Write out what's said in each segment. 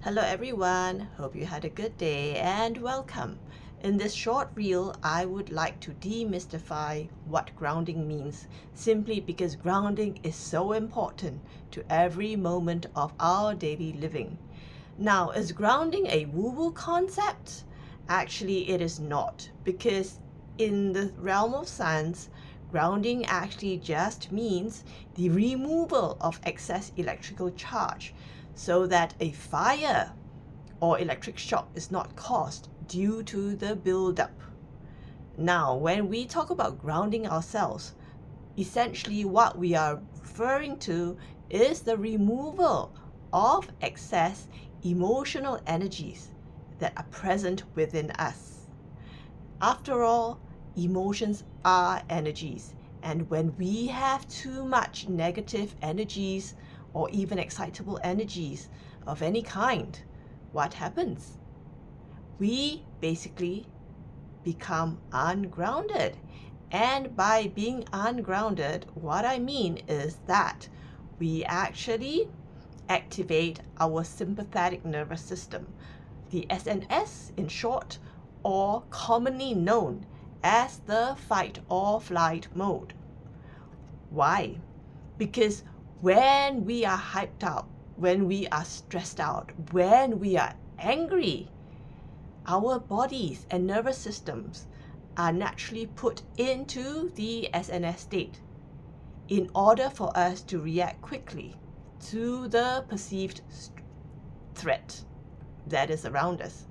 Hello everyone, hope you had a good day and welcome. In this short reel, I would like to demystify what grounding means, simply because grounding is so important to every moment of our daily living. Now, is grounding a woo-woo concept? Actually, it is not, because in the realm of science, grounding actually just means the removal of excess electrical charge so that a fire or electric shock is not caused due to the buildup. Now, when we talk about grounding ourselves, essentially what we are referring to is the removal of excess emotional energies that are present within us. After all, emotions are energies, and when we have too much negative energies or even excitable energies of any kind, what happens? We basically become ungrounded. And by being ungrounded, what I mean is that we actually activate our sympathetic nervous system, the SNS in short, or commonly known as the fight or flight mode. Why? Because when we are hyped up, when we are stressed out, when we are angry, our bodies and nervous systems are naturally put into the SNS state in order for us to react quickly to the perceived threat that is around us.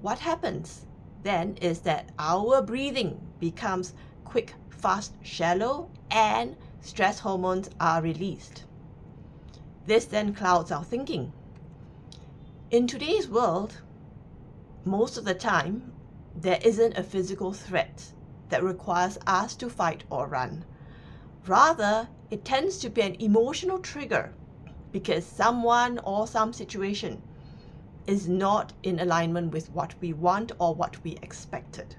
What happens then is that our breathing becomes quick, fast, shallow, and stress hormones are released. This then clouds our thinking. In today's world, most of the time, there isn't a physical threat that requires us to fight or run. Rather, it tends to be an emotional trigger because someone or some situation is not in alignment with what we want or what we expected.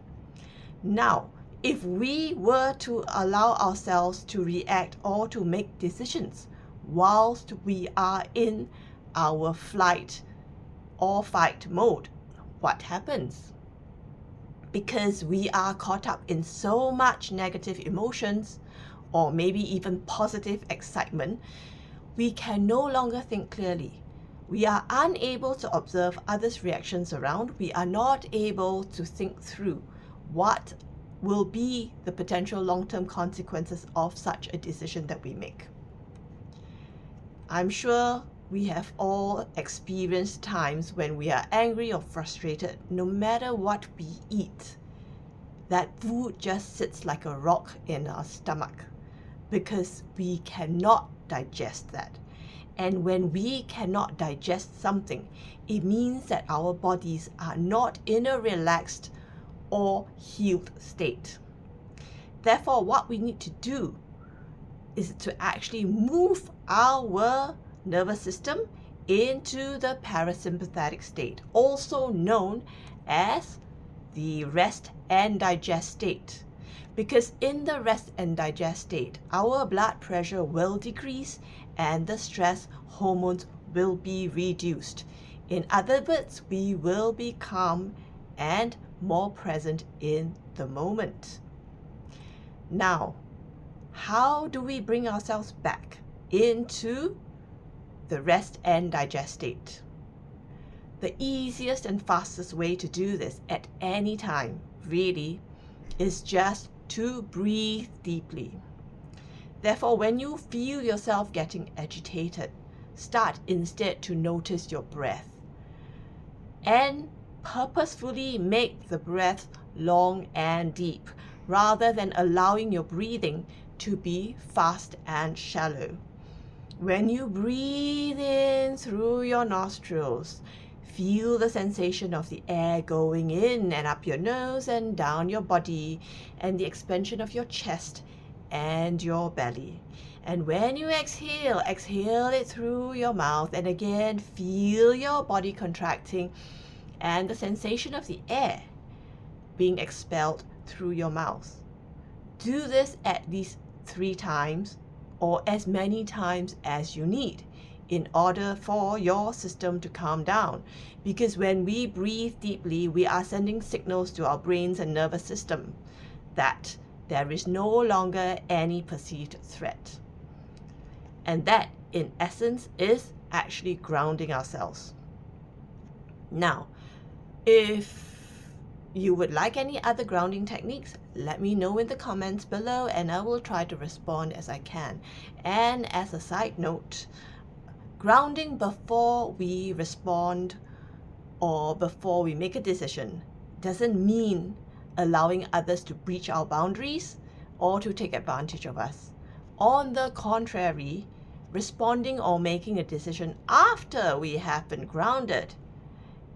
Now, if we were to allow ourselves to react or to make decisions whilst we are in our flight or fight mode, what happens? Because we are caught up in so much negative emotions or maybe even positive excitement, we can no longer think clearly. We are unable to observe others' reactions around. We are not able to think through what will be the potential long-term consequences of such a decision that we make. I'm sure we have all experienced times when we are angry or frustrated. No matter what we eat, that food just sits like a rock in our stomach because we cannot digest that. And when we cannot digest something, it means that our bodies are not in a relaxed or healed state. Therefore, what we need to do is to actually move our nervous system into the parasympathetic state, also known as the rest and digest state. Because in the rest and digest state, our blood pressure will decrease and the stress hormones will be reduced. In other words, we will be calm and more present in the moment. Now, how do we bring ourselves back into the rest and digest state? The easiest and fastest way to do this at any time, really, is just to breathe deeply. Therefore, when you feel yourself getting agitated, start instead to notice your breath and purposefully make the breath long and deep rather than allowing your breathing to be fast and shallow. When you breathe in through your nostrils, feel the sensation of the air going in and up your nose and down your body and the expansion of your chest and your belly. And when you exhale, exhale it through your mouth and again feel your body contracting and the sensation of the air being expelled through your mouth. Do this at least 3 times or as many times as you need. in order for your system to calm down. Because when we breathe deeply, we are sending signals to our brains and nervous system that there is no longer any perceived threat. And that, in essence, is actually grounding ourselves. Now, if you would like any other grounding techniques, let me know in the comments below and I will try to respond as I can. And as a side note, grounding before we respond or before we make a decision doesn't mean allowing others to breach our boundaries or to take advantage of us. On the contrary, responding or making a decision after we have been grounded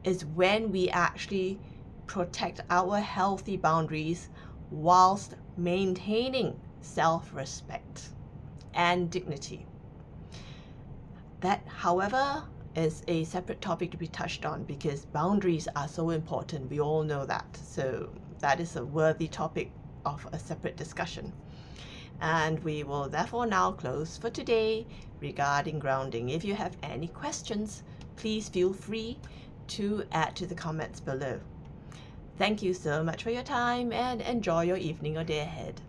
is when we actually protect our healthy boundaries whilst maintaining self-respect and dignity. That, however, is a separate topic to be touched on because boundaries are so important. We all know that. So that is a worthy topic of a separate discussion. And we will therefore now close for today regarding grounding. If you have any questions, please feel free to add to the comments below. Thank you so much for your time and enjoy your evening or day ahead.